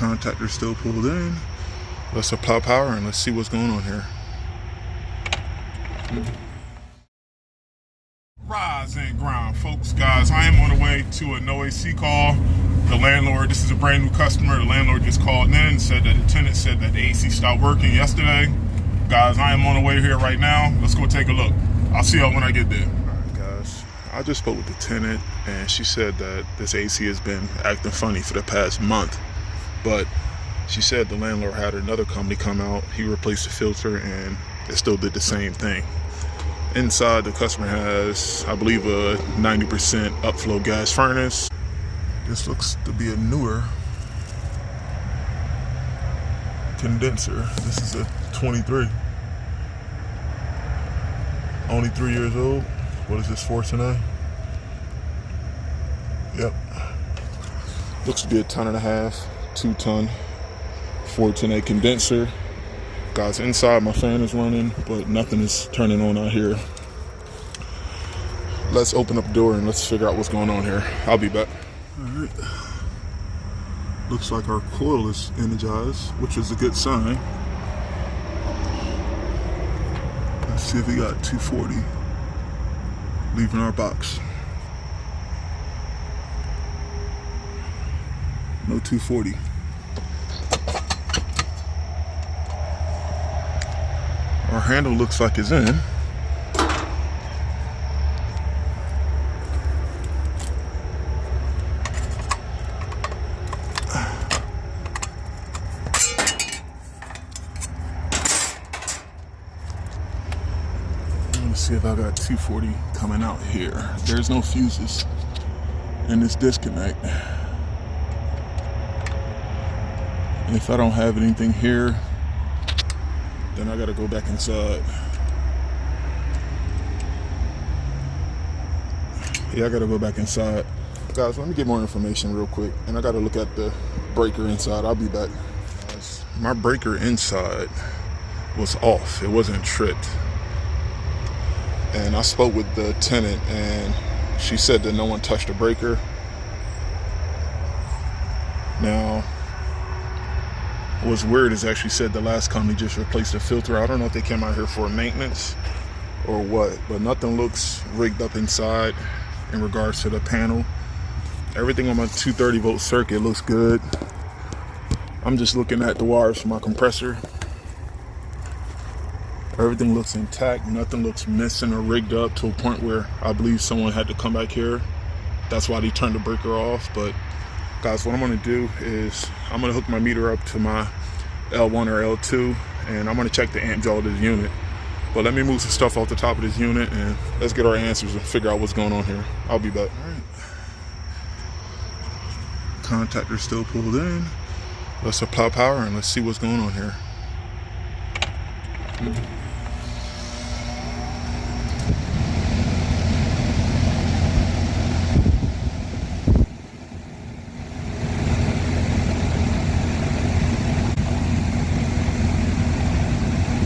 Contactor still pulled in. Let's apply power and let's see what's going on here. Rise and grind, folks. Guys, I am on the way to a no AC call. The landlord, this is a brand new customer. The landlord just called in and said that the tenant said that the AC stopped working yesterday. Guys, I am on the way here right now. Let's go take a look. I'll see y'all when I get there. All right, guys. I just spoke with the tenant and she said that this AC has been acting funny for the past month. But she said the landlord had another company come out. He replaced the filter and it still did the same thing. Inside, the customer has, I believe, a 90% upflow gas furnace. This looks to be a newer condenser. This is a 23. Only 3 years old. What is this for tonight? Yep. Looks to be a 1.5 ton, 2 ton, 410A condenser. Guys, inside my fan is running, but nothing is turning on out here. Let's open up the door and let's figure out what's going on here. I'll be back. All right. Looks like our coil is energized, which is a good sign. Let's see if we got 240 leaving our box. No 240. Our handle looks like it's in. Let me see if I got 240 coming out here. There's no fuses in this disconnect. And if I don't have anything here, then I gotta go back inside. Yeah, I gotta go back inside. Guys, let me get more information real quick. And I gotta look at the breaker inside. I'll be back. Guys, my breaker inside was off. It wasn't tripped. And I spoke with the tenant and she said that no one touched the breaker. Now, what's weird is actually said the last company just replaced the filter. I don't know if they came out here for maintenance or what, but nothing looks rigged up inside in regards to the panel. Everything on my 230 volt circuit looks good. I'm just looking at the wires for my compressor. Everything looks intact. Nothing looks missing or rigged up to a point where I believe someone had to come back here. That's why they turned the breaker off. But guys, what I'm gonna do is I'm gonna hook my meter up to my L1 or L2 and I'm gonna check the amp jaw of this unit. But let me move some stuff off the top of this unit and let's get our answers and figure out what's going on here. I'll be back. All right. Contactor still pulled in. Let's apply power and let's see what's going on here.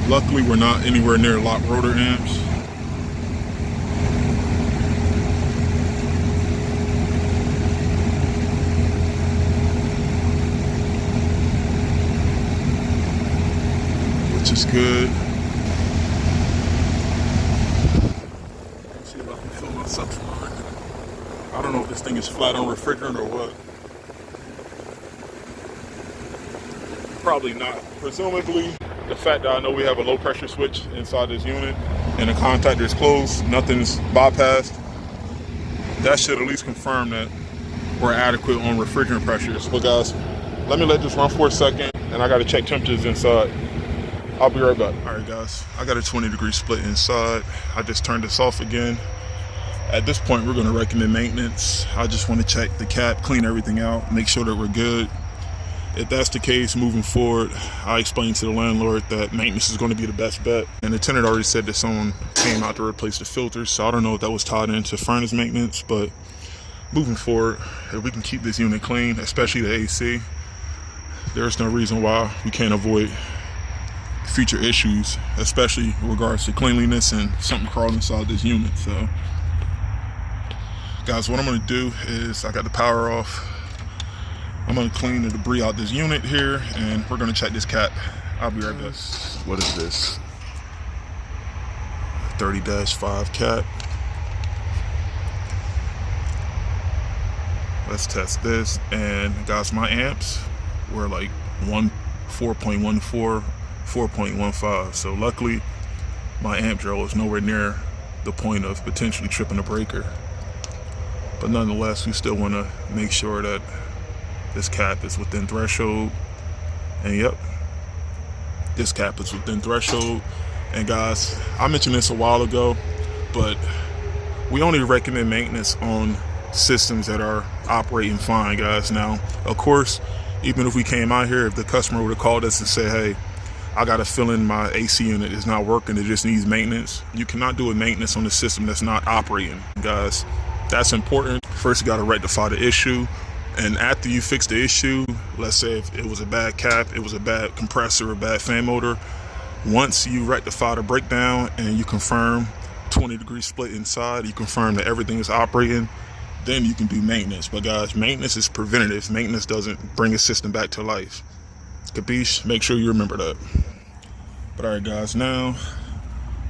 Luckily, we're not anywhere near locked rotor amps. Which is good. Let's see if I can fill my suction line. I don't know if this thing is flat on refrigerant or what. Probably not. Presumably, the fact that I know we have a low pressure switch inside this unit and the contactor is closed, nothing's bypassed, that should at least confirm that we're adequate on refrigerant pressures. But guys, let me let this run for a second and I gotta check temperatures inside. I'll be right back. All right guys, I got a 20-degree split inside. I just turned this off again. At this point, we're gonna recommend maintenance. I just wanna check the cap, clean everything out, make sure that we're good. If that's the case, moving forward, I explained to the landlord that maintenance is going to be the best bet. And the tenant already said that someone came out to replace the filters, so I don't know if that was tied into furnace maintenance, but moving forward, if we can keep this unit clean, especially the AC, there's no reason why we can't avoid future issues, especially in regards to cleanliness and something crawling inside this unit. So, guys, what I'm going to do is I got the power off. I'm gonna clean the debris out this unit here, and we're gonna check this cap. I'll be right back. What is this? 30-5 cap. Let's test this. And guys, my amps were like 4.14, 4.15. So luckily, my amp drill is nowhere near the point of potentially tripping a breaker. But nonetheless, we still want to make sure that this cap is within threshold. And yep, this cap is within threshold. And guys, I mentioned this a while ago, but we only recommend maintenance on systems that are operating fine, guys. Now, of course, even if we came out here, if the customer would have called us and said, hey, I got a feeling my AC unit is not working, it just needs maintenance. You cannot do a maintenance on the system that's not operating, guys. That's important. First, you got to rectify the issue. And after you fix the issue, let's say if it was a bad cap, it was a bad compressor, a bad fan motor, once you rectify the breakdown and you confirm 20-degree split inside, you confirm that everything is operating, then you can do maintenance. But guys, maintenance is preventative. Maintenance doesn't bring a system back to life. Capiche? Make sure you remember that. But all right, guys, now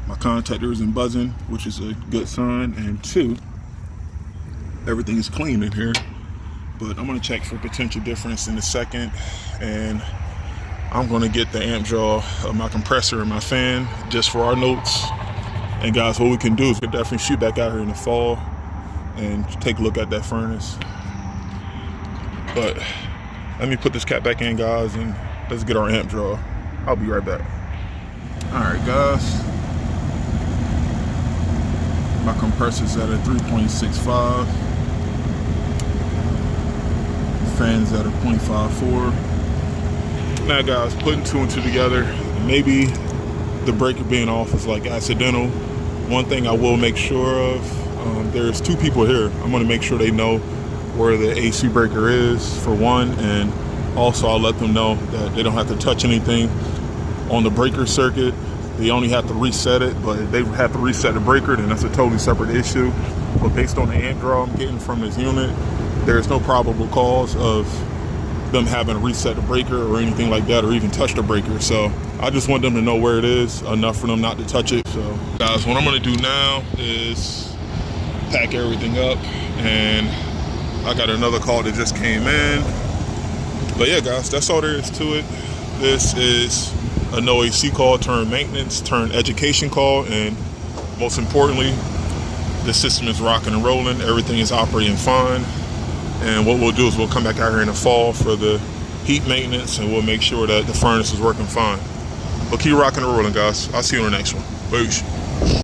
my contactor isn't buzzing, which is a good sign. And 2, everything is clean in here. But I'm gonna check for potential difference in a second. And I'm gonna get the amp draw of my compressor and my fan just for our notes. And guys, what we can do is we can definitely shoot back out here in the fall and take a look at that furnace. But let me put this cap back in, guys, and let's get our amp draw. I'll be right back. All right, guys. My compressor's at a 3.65. Fan's at a 0.54. Now, guys, putting 2 and 2 together, maybe the breaker being off is like accidental. One thing I will make sure of, there's 2 people here. I'm gonna make sure they know where the AC breaker is, for one, and also I'll let them know that they don't have to touch anything on the breaker circuit. They only have to reset it, but if they have to reset the breaker, then that's a totally separate issue. But based on the amp draw I'm getting from this unit, there's no probable cause of them having to reset the breaker or anything like that, or even touch the breaker. So I just want them to know where it is, enough for them not to touch it. So guys, what I'm gonna do now is pack everything up, and I got another call that just came in. But yeah, guys, that's all there is to it. This is a no AC call turned maintenance turned education call, and most importantly, the system is rocking and rolling. Everything is operating fine. And what we'll do is we'll come back out here in the fall for the heat maintenance, and we'll make sure that the furnace is working fine. But keep rocking and rolling, guys. I'll see you on the next one. Peace.